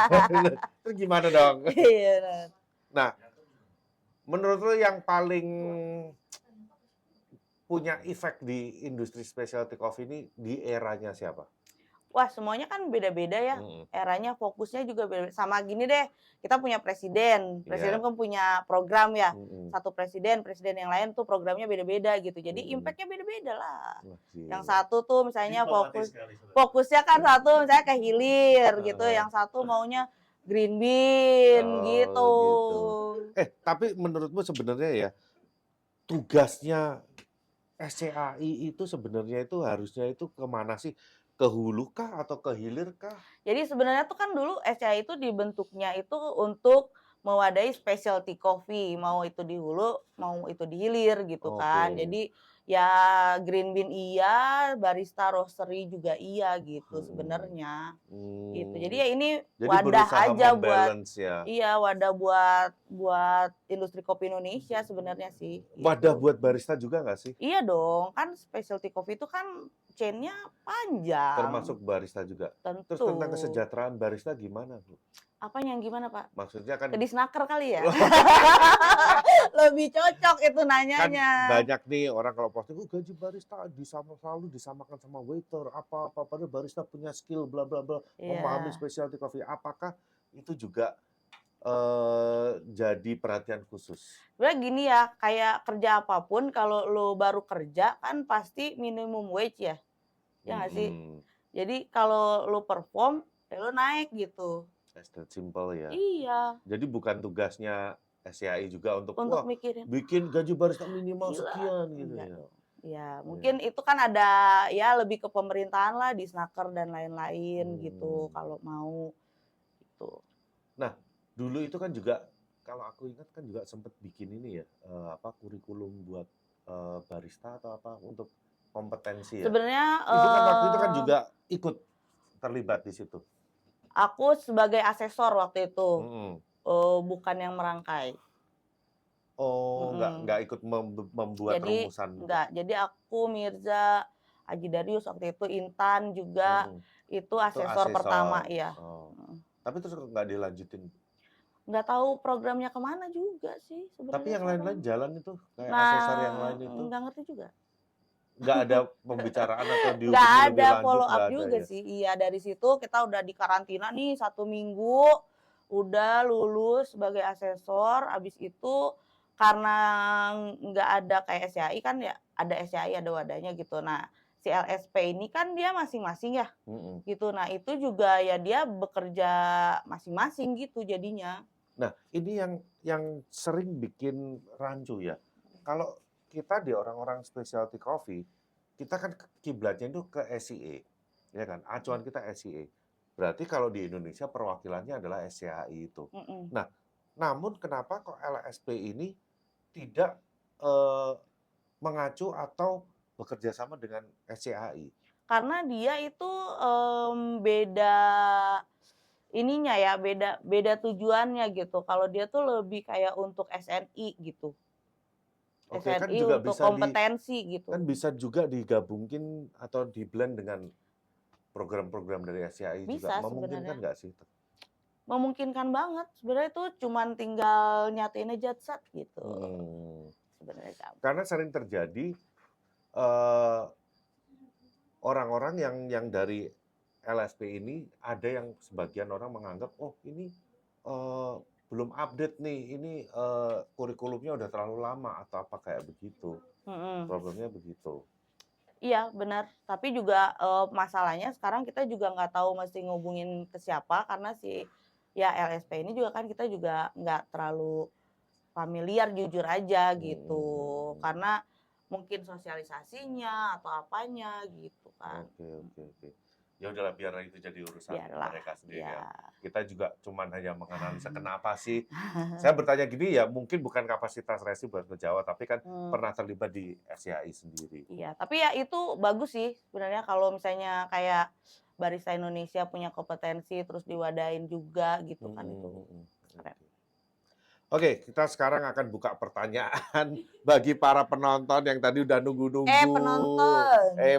Ya kan? Terus gimana dong? Iya. Nah, menurut lo yang paling punya efek di industri specialty coffee ini di eranya siapa? Wah, semuanya kan beda-beda ya. Eranya fokusnya juga beda. Sama gini deh, kita punya presiden. Presiden kan punya program ya. Satu presiden yang lain tuh programnya beda-beda gitu. Jadi impact-nya beda-beda lah. Yang satu tuh misalnya fokusnya kan satu misalnya ke hilir gitu. Yang satu maunya green bean gitu. Tapi menurutmu sebenarnya ya tugasnya SCAI itu sebenarnya itu harusnya itu kemana sih? Ke hulu kah atau ke hilir kah? Jadi sebenarnya tuh kan dulu SCAI itu dibentuknya itu untuk mewadahi specialty coffee, mau itu di hulu, mau itu di hilir gitu kan. Jadi ya green bean iya, barista roastery juga iya gitu sebenarnya. Gitu. Jadi ya ini wadah aja buat iya, wadah buat industri kopi Indonesia sebenarnya sih. Wadah gitu. buat barista juga nggak sih? Iya dong, kan specialty coffee itu kan chain-nya panjang. Termasuk barista juga. Tentu. Terus tentang kesejahteraan barista gimana, Bu? Apanya yang gimana, Pak? Maksudnya kan ke disnaker kali ya? Lebih cocok itu nanyanya. Kan banyak nih orang kalau posting gaji barista selalu disamakan sama waiter apa padahal barista punya skill bla bla bla, memahami specialty coffee. Apakah itu juga jadi perhatian khusus? Sebenarnya gini ya, kayak kerja apapun kalau lo baru kerja kan pasti minimum wage ya. Ya nggak sih? Jadi kalau lo perform, ya lo naik gitu. That's that simple ya. Iya. Jadi bukan tugasnya SCAI juga untuk mikirin bikin gaji barista minimal sekian gitu ya. Ya, mungkin itu kan ada ya lebih ke pemerintahan lah, disnaker dan lain-lain gitu kalau mau gitu. Nah, dulu itu kan juga kalau aku ingat kan juga sempat bikin ini ya, kurikulum buat barista atau apa untuk kompetensi ya. Sebenarnya Itu kan waktu itu kan juga ikut terlibat di situ. aku sebagai asesor waktu itu, Mm-mm. bukan yang merangkai. Oh, nggak ikut membuat Jadi rumusan. enggak. Jadi aku, Mirza, Aji Darius waktu itu, Intan juga Mm-mm. itu Itu asesor pertama ya. Oh. Tapi terus nggak dilanjutin. Nggak tahu programnya kemana juga sih Tapi sebenarnya yang lain-lain sekarang. jalan itu kayak Nah, asesor yang lain itu nggak ngerti juga. nggak ada pembicaraan atau Nggak dihubungi lebih ada lanjut, follow up nggak ada juga ya. sih. Iya, dari situ kita udah di karantina nih 1 minggu, udah lulus sebagai asesor. Abis itu karena nggak ada kayak SCAI kan ya, ada SCAI ada wadahnya gitu. Nah, si LSP ini kan dia masing-masing ya Mm-mm. gitu. Nah, itu juga ya dia bekerja masing-masing gitu jadinya. Nah, ini yang sering bikin rancu ya. Kalau kita di orang-orang specialty coffee, kita kan kiblatnya itu ke SCA, ya kan? Acuan kita SCA. Berarti kalau di Indonesia perwakilannya adalah SCAI itu. Mm-mm. Nah, namun kenapa kok LSP ini tidak eh, mengacu atau bekerja sama dengan SCAI? Karena dia itu beda ininya ya, beda tujuannya gitu. Kalau dia tuh lebih kayak untuk SNI gitu. Oke, kan SNI juga untuk bisa kompetensi gitu. kan bisa juga digabungin atau di-blend dengan program-program dari SCAI juga. Bisa Memungkinkan sebenarnya. nggak sih? Memungkinkan banget. Sebenarnya itu cuman tinggal nyatain aja sat gitu. Sebenarnya gampang. Karena sering terjadi orang-orang yang dari LSP ini ada yang sebagian orang menganggap ini belum update nih, ini kurikulumnya udah terlalu lama atau apa kayak begitu. Problemnya begitu. Iya benar, tapi juga masalahnya sekarang kita juga nggak tahu mesti ngubungin ke siapa karena si ya LSP ini juga kan kita juga nggak terlalu familiar jujur aja gitu, karena mungkin sosialisasinya atau apanya gitu kan. Oke. Ya udahlah biar itu jadi urusan Biarlah, mereka sendiri ya. ya. Kita juga cuman hanya menganalisa kenapa sih. Saya bertanya gini ya mungkin bukan kapasitas Resi buat menjawab, tapi kan pernah terlibat di SCAI sendiri. Iya, tapi ya itu bagus sih sebenarnya kalau misalnya kayak Barista Indonesia punya kompetensi terus diwadahin juga gitu kan itu. Keren. Oke, kita sekarang akan buka pertanyaan bagi para penonton yang tadi udah nunggu-nunggu.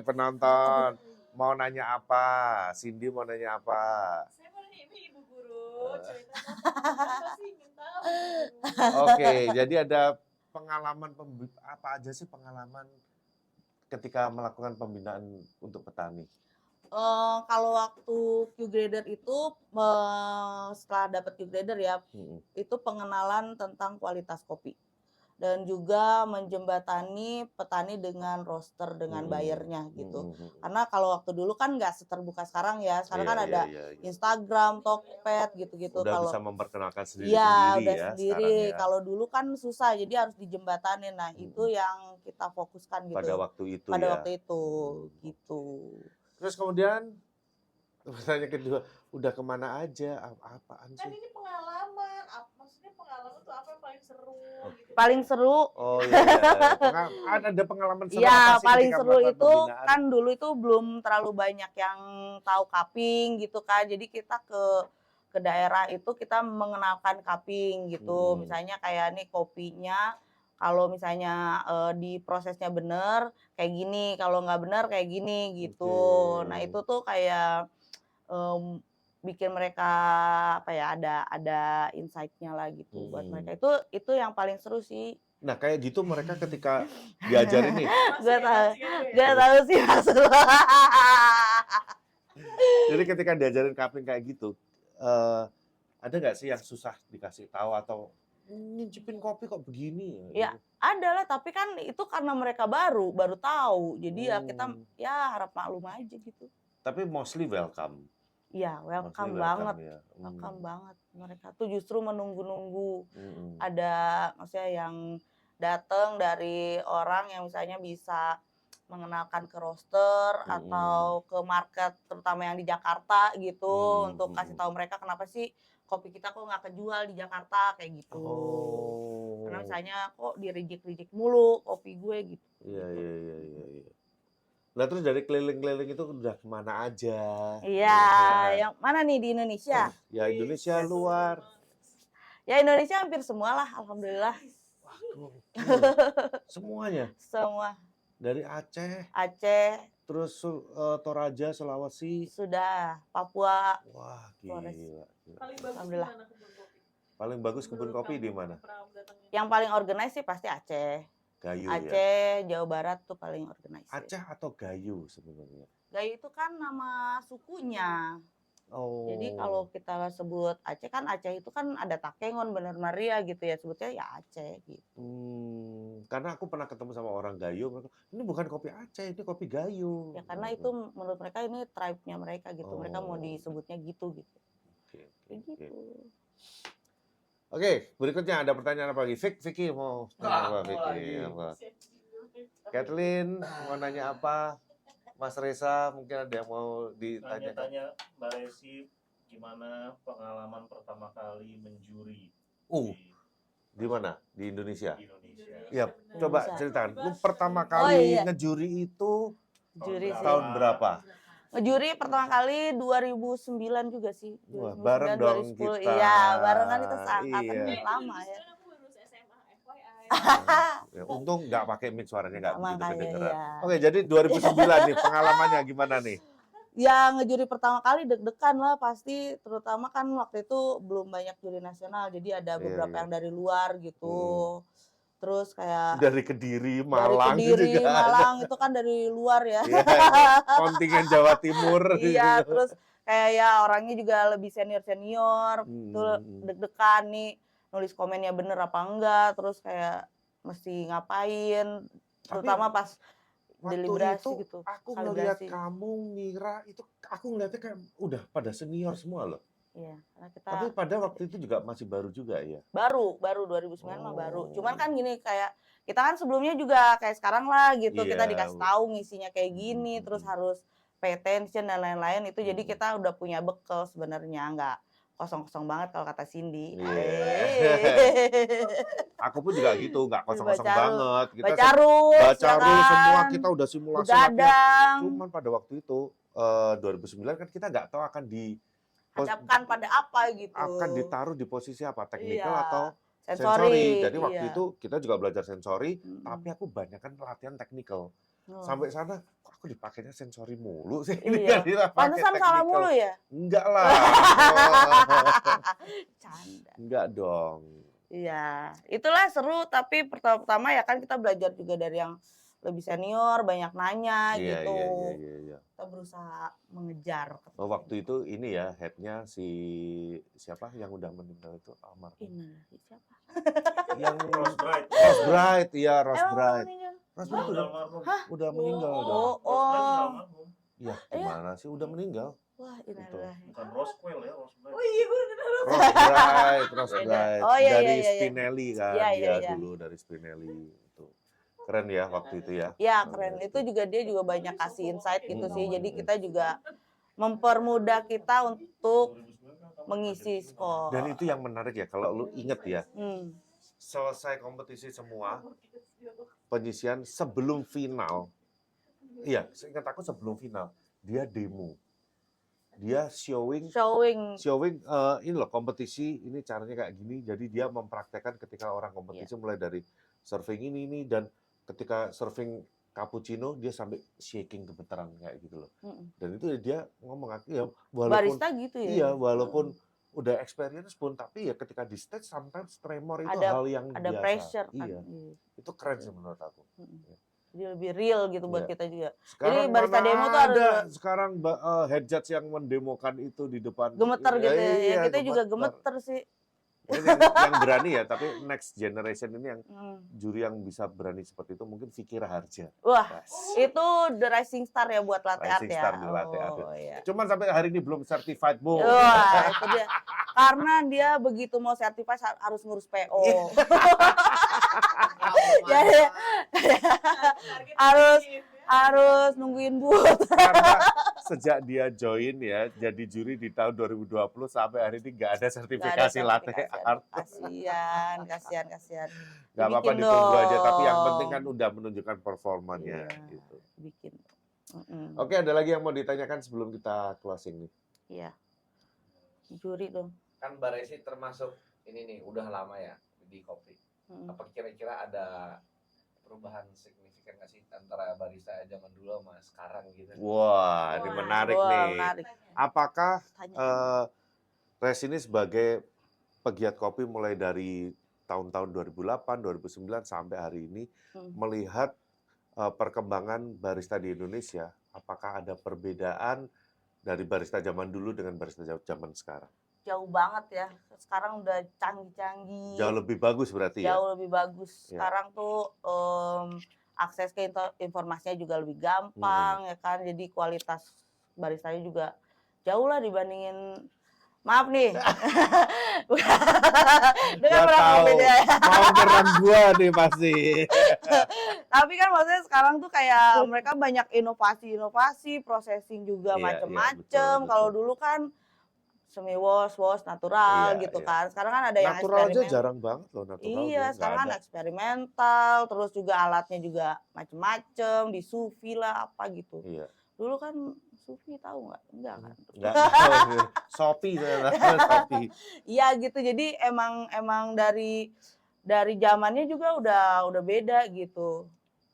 Penonton. Mau nanya apa? Cindy mau nanya apa? Saya mau nanya ini Ibu Guru, cerita apa sih ingin tahu. Oke, jadi ada pengalaman apa aja sih pengalaman ketika melakukan pembinaan untuk petani? Kalau waktu Q-Grader itu setelah dapat Q-Grader ya, itu pengenalan tentang kualitas kopi dan juga menjembatani petani dengan roaster dengan buyernya gitu. Karena kalau waktu dulu kan nggak seterbuka sekarang ya, sekarang kan ada Instagram, Tokped gitu-gitu. Udah kalau bisa memperkenalkan sendiri udah ya sendiri. ya. Kalau dulu kan susah, jadi harus dijembatanin. Nah, itu yang kita fokuskan gitu. Pada waktu itu waktu itu, gitu. Terus kemudian pertanyaan kedua, udah kemana aja? Apaan Kan sih? ini pengalaman, maksudnya pengalaman tuh apa yang paling seru gitu. Paling seru. Oh iya. Ada pengalaman seru apa Iya, sih paling ketika seru melakukan itu pembinaan? kan dulu itu belum terlalu banyak yang tahu cupping gitu kan. Jadi kita ke daerah itu kita mengenalkan cupping gitu. Misalnya kayak nih kopinya kalau misalnya di prosesnya bener kayak gini, kalau nggak bener kayak gini gitu. Nah, itu tuh kayak bikin mereka apa ya ada insight-nya lah gitu buat mereka. Itu yang paling seru sih. Nah, kayak gitu mereka ketika diajarin nih. Gak tahu sih maksudnya. Jadi ketika diajarin cupping kayak gitu, ada nggak sih yang susah dikasih tahu atau nyicipin kopi kok begini? Ya, ada lah, tapi kan itu karena mereka baru tahu. Jadi ya kita ya harap maklum aja gitu. Tapi mostly welcome. Iya, welcome banget. Ya. Welcome banget. Mereka tuh justru menunggu-nunggu. Ada maksudnya yang datang dari orang yang misalnya bisa mengenalkan ke roaster atau ke market terutama yang di Jakarta gitu untuk kasih tahu mereka kenapa sih kopi kita kok nggak kejual di Jakarta kayak gitu. Oh. Karena misalnya kok di-reject mulu kopi gue gitu. Iya. Nah terus dari keliling-keliling itu udah kemana aja? Iya, kan? yang mana nih di Indonesia? Ya Indonesia luar. Ya Indonesia hampir semua lah, alhamdulillah. Wah, gokil. Semuanya Semua. dari Aceh, Aceh, terus Toraja, Sulawesi. sudah, Papua. Wah, Flores. gila. Paling bagus di Alhamdulillah. mana kebun kopi? Paling bagus kebun Menurut kopi di kamu, mana? pernah datangin? Yang paling organize sih pasti Aceh. Gayo ya. Aceh, Jawa Barat tuh paling organize. Aceh atau Gayo sebenarnya? Gayo itu kan nama sukunya. Oh. Jadi kalau kita sebut Aceh kan Aceh itu kan ada Takengon, Bener Maria gitu ya, sebutnya ya Aceh gitu. Karena aku pernah ketemu sama orang Gayo, mereka, ini bukan kopi Aceh, ini kopi Gayo. Ya karena itu menurut mereka ini tribe-nya mereka gitu. Mereka mau Oh. disebutnya gitu. Oke. Kayak gitu. Oke, berikutnya ada pertanyaan apa lagi? Vicky mau tanya apa Mau Vicky? lagi. Apa? Kathleen mau nanya apa? Mas Reza mungkin ada yang mau ditanyakan? Tanya Mbak Resi gimana pengalaman pertama kali menjuri Di mana? Di Indonesia? di Indonesia. Ya, coba Indonesia. ceritakan. Lu pertama Oh, kali iya. ngejuri itu Juri sih. tahun berapa? Ngejuri pertama kali 2009 juga sih. Wah, 2009, bareng dong 2010. kita. Iya, barengan itu seangkatan Iya. lama ya. Aku lulus SMA, FYI. Ya, untung nggak pakai mic, suaranya nggak begitu Makanya, kedengeran. iya. Oke, jadi 2009 nih pengalamannya gimana nih? Ya ngejuri pertama kali deg-degan lah pasti, terutama kan waktu itu belum banyak juri nasional, jadi ada Iya, beberapa iya. yang dari luar gitu. Terus kayak Dari Kediri, dari Malang Kediri, juga ada. Malang itu kan dari luar ya. Iya, kontingen Jawa Timur. Iya, gitu. terus kayak ya orangnya juga lebih senior-senior, tuh deg-degan nih nulis komennya bener apa enggak, terus kayak mesti ngapain, terutama pas Waktu deliberasi itu gitu. aku ngeliat kalibrasi. kamu ngira itu, aku ngeliatnya kayak udah pada senior semua loh. Iya, karena kita Tapi pada waktu itu juga masih baru juga ya. baru 2009 mah baru. Oh. Cuman kan gini kayak kita kan sebelumnya juga kayak sekarang lah gitu, kita Iya. dikasih tahu ngisinya kayak gini, terus harus pay attention dan lain-lain itu jadi kita udah punya bekal sebenarnya, nggak kosong-kosong banget kalau kata Cindy. Iya. Aku pun juga gitu, nggak kosong-kosong Baca banget. Kita Baca rules, baca ya rule semua, kan? kita udah simulasi latihan. Begadang, Cuman pada waktu itu 2009 kan kita nggak tahu akan hadapkan pada apa gitu. akan ditaruh di posisi apa, teknikal Iya. atau Sensori. sensori. Jadi waktu iya. itu kita juga belajar sensori, Mm-mm. tapi aku banyak kan latihan teknikal. Oh. Sampai sana, kok aku dipakainya sensori mulu sih? Iya. Jadi lah pakai Pantesan salah technical. mulu ya? Enggak lah. Canda. Enggak dong. Iya, itulah seru, tapi pertama-tama ya kan kita belajar juga dari yang lebih senior, banyak nanya Iya, gitu. iya. Kita berusaha mengejar. Oh, waktu itu ini ya, headnya siapa yang udah meninggal itu almarhum. Ini siapa? Yang Rose Bright. Rose Bright, iya Rose Emang Bright. meninggal? Rose Udah Bright udah, almarhum. udah meninggal Oh, dong. Rose Bright udah oh. almarhum. Ya, gimana sih udah meninggal? Wah, innalillahi. Bukan Roswell ya, Rose Bright. Oh iya, gue kenal. Rose Beda. Bright. Oh, iya, Dari iya, iya. Spinelli kan, Iya, dia iya, iya. dulu dari Spinelli. Itu keren ya waktu itu ya. Ya keren, itu juga dia juga banyak kasih insight gitu sih. Jadi kita juga mempermudah kita untuk 2009 kan kamu mengisi ada di skor. Dan itu yang menarik ya, kalau lu inget ya, Hmm. selesai kompetisi semua, penyisian sebelum final. Iya, seingat aku sebelum final, dia demo. Dia showing Showing. ini loh kompetisi, ini caranya kayak gini. Jadi dia mempraktekkan ketika orang kompetisi mulai dari surfing ini dan ketika surfing cappuccino dia sampai shaking gemetaran kayak gitu loh. Dan itu dia ngomong ya walaupun Barista gitu ya. iya walaupun udah experience pun tapi ya ketika di stage sometimes tremor itu Ada- hal yang Ada biasa. pressure kan. Iya, itu keren sih menurut aku. Jadi lebih real gitu buat Iya. kita juga. Sekarang barista mana demo tuh harus ada sekarang head judge yang mendemokan itu di depan. Gemeter gitu ya. Iya, Ya kita juga gemeter sih. Ini yang berani ya, tapi next generation ini yang Hmm. juri yang bisa berani seperti itu mungkin Vicky Raharja. Wah, Yes. itu the rising star ya buat latte art Rising ya. star di latte art. Oh, iya. Cuman sampai hari ini belum certified, Bu. Wah, itu dia. Karena dia begitu mau sertifikat harus ngurus PO. Jadi harus nungguin booth. Karena sejak dia join ya jadi juri di tahun 2020 sampai hari ini nggak ada Nggak ada sertifikasi latte sertifikasi. art. Kasihan. Nggak apa-apa Dibikin ditunggu aja, tapi yang dong. penting kan udah menunjukkan performanya Iya, gitu. bikin. Oke, ada lagi yang mau ditanyakan sebelum kita closing nih? Iya. Juri dong. Kan Mbak Resi termasuk ini nih udah lama ya di kopi. Mm. Apa kira-kira ada perubahan signifikan nggak sih antara barista zaman dulu sama sekarang gitu? Wah, ini Wah, menarik Wah, nih. menarik. Apakah Tanya. Res ini sebagai pegiat kopi mulai dari tahun-tahun 2008, 2009 sampai hari ini melihat perkembangan barista di Indonesia, apakah ada perbedaan dari barista zaman dulu dengan barista zaman sekarang? Jauh banget ya. Sekarang udah canggih-canggih. Jauh lebih bagus berarti ya? Jauh lebih bagus. Ya. Sekarang tuh akses ke informasinya juga lebih gampang ya kan. Jadi kualitas baristanya juga jauh lah dibandingin. Maaf nih. Dengan Gak berapa tahu, beda ya. mau nyerang gua nih pasti. Tapi kan maksudnya sekarang tuh kayak mereka banyak inovasi, processing juga Iya, macem-macem. betul. Kalau dulu kan semi wash natural Iya, gitu iya. kan. Sekarang kan ada yang Natural aja eksperimen. jarang banget loh, natural. Iya, nggak sekarang kan ada. eksperimental, terus juga alatnya juga macem-macem, di sous vide lah apa gitu. Iya. Dulu kan sous vide tahu nggak? Enggak kan? Nggak tahu. Shopee saya tahu, Shopee. Iya gitu. Jadi emang dari zamannya juga udah beda gitu.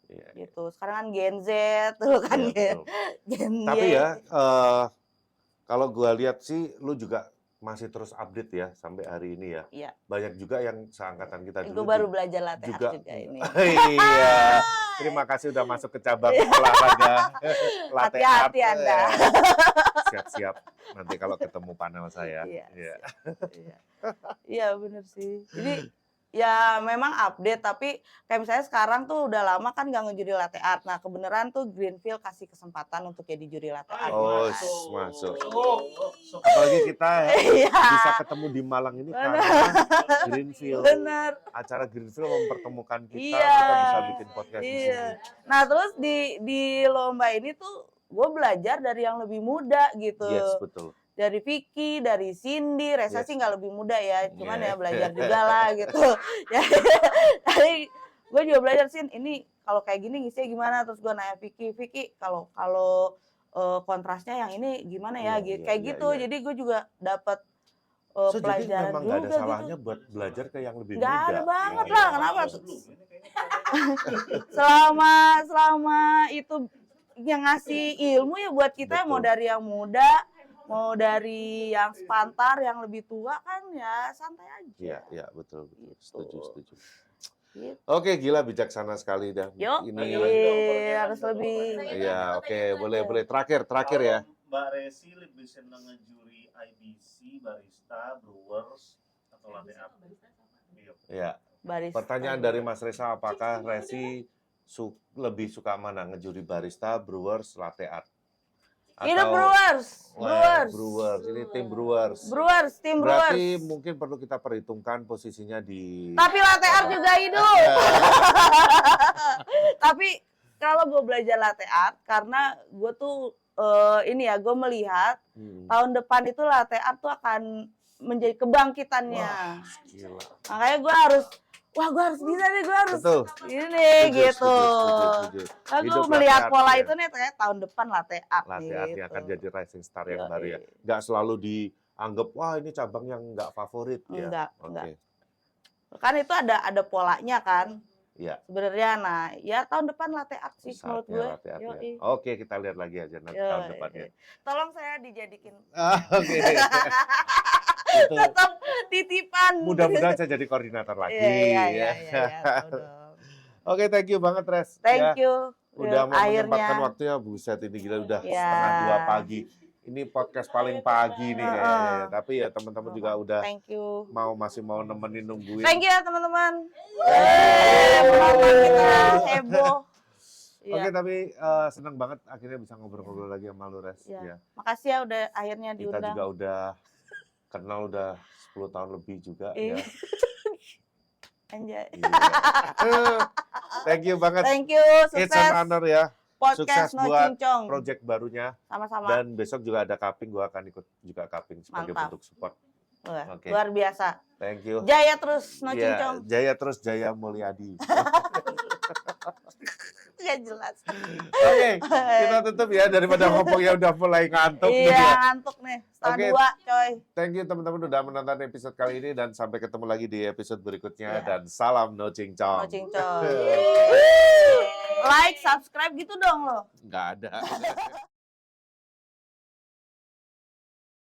Iya. Gitu. Sekarang kan Gen Z, tuh kan Iya, betul. Gen Y. Tapi ya, kalau gua lihat sih, lu juga masih terus update ya sampai hari ini ya. Iya. Banyak juga yang seangkatan kita Gue dulu baru belajar latte art juga. juga ini. Iya. Terima kasih udah masuk ke cabang olahraga latte art. Hati-hati Anda. Siap-siap nanti kalau ketemu panel saya. Iya. Iya. Iya bener sih. Jadi ya memang update, tapi kayak misalnya sekarang tuh udah lama kan nggak ngejuri latte art. Nah kebenaran tuh Greenfield kasih kesempatan untuk jadi juri latte art. Oh, Masuk. masuk. Apalagi kita Iya. bisa ketemu di Malang ini karena Greenfield. Bener. Acara Greenfield mempertemukan kita, Iya. kita bisa bikin podcast di Iya. sini. Nah terus di lomba ini tuh gue belajar dari yang lebih muda gitu. Yes, betul. Dari Vicky, dari Cindy, Resa Yes. sih nggak lebih muda ya, cuman Yeah. ya belajar juga lah gitu. Jadi gue juga belajar sih ini kalau kayak gini ngisinya gimana, terus gue nanya Vicky kalau kontrasnya yang ini gimana ya, Iya, kayak iya, gitu. iya. Jadi gue juga dapat So, jadi pelajaran memang nggak ada juga salahnya gitu. buat belajar ke yang lebih Nggak muda. ada banget Iya, lah, iya. kenapa tuh? Sebelum ini kayaknya Selama itu yang ngasih ilmu ya buat kita, mau Betul. dari yang muda, mau dari yang sepantar, yang lebih tua kan ya santai aja. Iya, iya, betul. Gitu. Setuju. Gitu. Oke, gila bijaksana sekali dah. Yuk, Ini harus lebih. Iya, oke, boleh. Terakhir ya. Mbak Resi lebih senang ngejuri IBC, barista, brewers, atau latte art? Iya. Iya. Barista. Pertanyaan dari Mas Resa, apakah Resi lebih suka mana ngejuri barista, brewers, latte art? Hidup Brewers. Wah, Brewers. Ini tim Brewers. Tim Berarti Brewers. mungkin perlu kita perhitungkan posisinya di Tapi latte art juga hidup. Tapi kalau gue belajar latte art karena gue tuh gue melihat tahun depan itu latte art tuh akan menjadi kebangkitannya. Gila. Makanya gue harus bisa nih, gue harus Betul. ini gitu. Setuju. Nah, Hidup gue melihat latte art, pola ya. itu nih kayak tahun depan latte art Latte art yang gitu. akan jadi rising star yang Yoi. baru ya. Nggak selalu dianggap, wah ini cabang yang nggak favorit ya. Enggak. Oke. Kan itu ada polanya kan. Iya. Sebenarnya nah, ya tahun depan latte art sih menurut Saatnya gue. latte art ya. Yoi. Oke, kita lihat lagi aja nanti tahun Yoi. depannya. Tolong saya dijadikan Oke. Itu tetap titipan. mudah-mudahan saya jadi koordinator lagi. Iya, tahu dong. Oke, thank you banget Res. Thank Ya, you. udah mau Akhirnya. menyempatkan waktunya, buset ini gila udah Ya. setengah 2 pagi. Ini podcast paling pagi nih kayaknya. Tapi ya teman-teman juga udah Thank you. masih mau nemenin nungguin. Thank you ya teman-teman. Penonton kita heboh. Iya. Oke, tapi senang banget akhirnya bisa ngobrol-ngobrol lagi sama lu Res. Iya. Ya. Makasih ya udah akhirnya Kita diundang. juga udah kenal udah 10 tahun lebih juga Iya. ya. Anjay. Iya. Thank you banget. Thank you, It's an sukses. honor ya. podcast Sukses No buat Cincong. project barunya. Sama-sama. Dan besok juga ada cupping, gue akan ikut juga cupping sebagai Mantap. bentuk support. Wah, Oke. luar biasa. Thank you. Jaya terus No Iya, Cincong. Jaya terus, Jaya Mulyadi. Gak jelas. Oke, kita tutup ya daripada ngomongnya udah mulai ngantuk nih Iya, ya. ngantuk nih. Setengah Oke. 2, coy. Thank you teman-teman udah menonton episode kali ini dan sampai ketemu lagi di episode berikutnya Iya. dan salam No Cincong. No Cincong. Like, subscribe gitu dong lo. Nggak ada.